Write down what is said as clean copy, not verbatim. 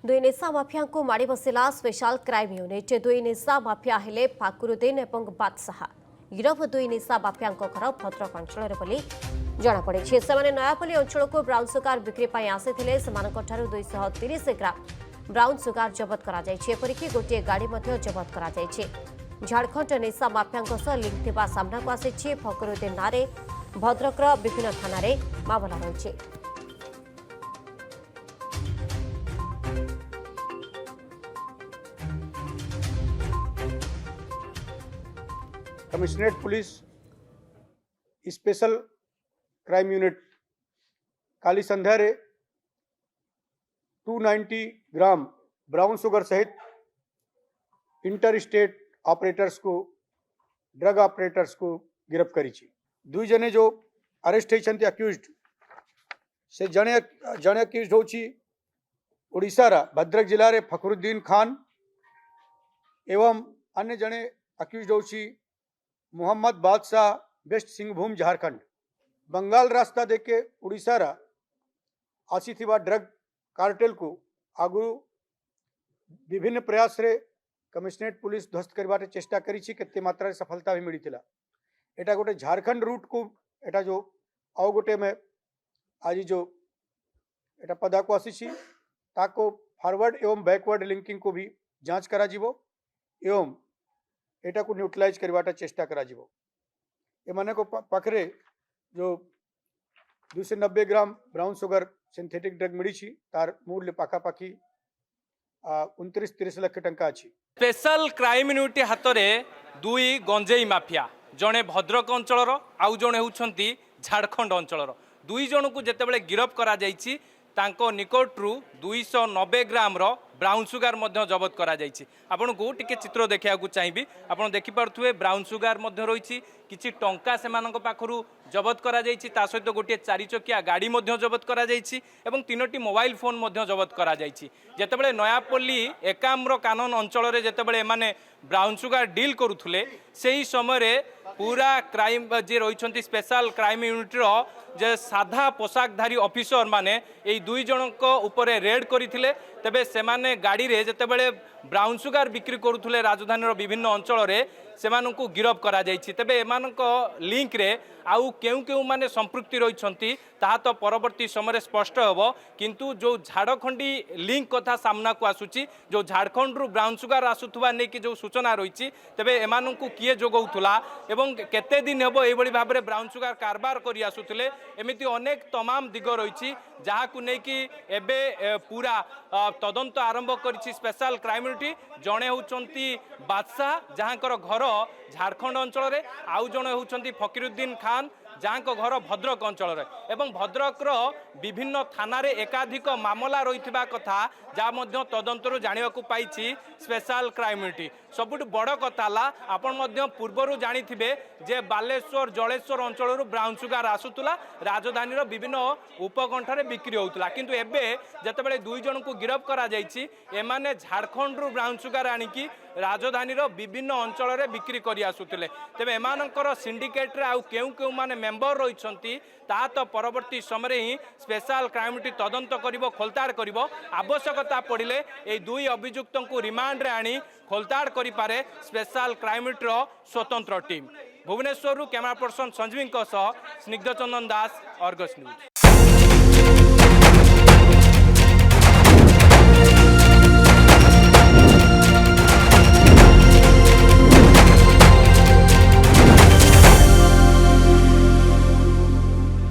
दुई निशा माफिया को माड़ी बसिला स्पेशल क्राइम यूनिट। दुई निशा माफिया हेले फाकुरुद्दीन और बादशाह। गिरफ दुई निशा माफिया घर भद्रक अंचल जमापड़ी। से नयापल्ली अंचल को ब्राउन सुगार बिक्री आसी 230 ग्राम ब्राउन सुगार जबत करपरिक गोटे गाड़ी जबत कर झारखंड निशा माफिया लिंक थिबा सामना को आसी। फकरुद्दीन नारे भद्रक विभिन्न थाना मामला रही। Commissionerate police special crime unit काली संध्या 290 ग्राम ब्राउन सुगर सहित इंटर स्टेट ऑपरेटर्स को ड्रग ऑपरेटर्स को गिरफ्त करी। दुई जने जो अरेस्ट होती अक्यूज्ड से जने अक्यूज्ड होची ओडिशार भद्रक जिले रे फखरुद्दीन खान एवं अन्य जने अक्यूज्ड होची मोहम्मद बादशाह वेस्ट सिंहभूम झारखंड। बंगाल रास्ता देके ओडिशार आसी ड्रग कार्टेल को आगु विभिन्न प्रयास रे कमिश्नरेट पुलिस ध्वस्त करने चेष्टा करी केते मात्रा सफलता भी मिली। एटा गोटे झारखंड रूट को एटा जो आउ गोटे में आज जो एटा पदा को आसी ताको फॉरवर्ड एवं बैकवर्ड लिंकिंग को भी जांच करा जीवो एवं एटा को न्यूट्रलाइज करवाटा चेष्टा करा जीवो। एमाने को पाखरे जो 290 gram brown sugar synthetic drug मिली तार मूल्य पाखापाखि 29-30 लाख टंका अच्छी। स्पेशल क्राइम यूनिट हाथ में दुई गंजेई माफिया जड़े भद्रक अंचल आउ जड़े होती झारखंड अंचल दुई जन को जितेबाला गिरफ करा जाइछि तांको निकटरू 290 ग्राम रो ब्राउन सुगार जबत करा जाइछि। आपन को टिके चित्र देखा चाहिए। आपन देखि पारुथुवे ब्राउन सुगार रही किछि टंका सेमानक पाखरु जबत करा जाइछि। ता सहित गोटे 4 चकिया गाड़ी जबत करा जाइछि एवं 3टी मोबाइल फोन जबत करा जाइछि। जेतेबेले नयापल्ली एकाम्र कानन अंचल रे जेतेबेले माने ब्राउन सुगार डील करुथुले सेही समय पूरा क्राइम जे रही स्पेशल क्राइम यूनिट रो जे साधा पोशाकधारी ऑफिसर माने यही दुई जनक उपरे रेड करथिले। तेबे सेमाने गाड़ी रे जेतेबेले ब्राउन सुगार बिक्री करुथुले राजधानी विभिन्न अंचल रे सेमानंकु गिरफ करा जाइछि। तेबे एमानक लिंक रे आउ केउ केउ माने संपृक्ति रहिछंती ता तो परवर्ती समय स्पष्ट होबो। किंतु जो झारखंडी लिंक कथा सामना को आसुची जो झारखंड रु ब्राउन सुगार आसुथुवा नै कि जो सूचना रहिछि तेबे एमानंकु किए जोगौथुला एवं केते दिन हेबो एई बळी भाबरे ब्राउन सुगार कारबार करि आसुथुले एमिति अनेक तमाम दिग रहिछि जाहाकु नै कि एबे पूरा तदंत आरंभ करिछि स्पेशल क्राइम यूनिट। जणे होचंती बादशाह जहाँकर घर झारखंड अंचल रे आउ जणे होचंती फकीरुद्दीन खान जहाँ घर भद्रक अंचल एवं भद्रक विभिन्न थाना रे एकाधिक मामला रही कथा जहाँ तदंतर जानवा पाई स्पेशल क्राइम यूनिट। सबुठ बड़ कथा आपण पूर्वर जानी जे बालेश्वर जलेश्वर अंचल ब्राउन सुगार आसूला राजधानी विभिन्न उपकंठे बिक्री होता किंतु एबे जितेबाला दुई जन को गिरफ करा जाइछि एमाने झारखंड ब्राउन सुगार आनिकी राजधानी विभिन्न अंचल बिक्री कर आसुले। तेबे एमानकर सिंडिकेट रे आउ केउ केउ माने मेंबर रहिछंती ता तो परवर्ती समय ही स्पेशल क्राइम यूनिट तदंत करिवो खोलताड़ करिवो। आवश्यकता पड़िले ए दुई अभियुक्त को रिमांड रे आनी खोलताड़ करि पारे स्पेशल क्राइम यूनिट रो स्वतंत्र टीम। भुवनेश्वर कैमरा पर्सन संजीवी स्निग्ध चंदन दास, अर्गस न्यूज।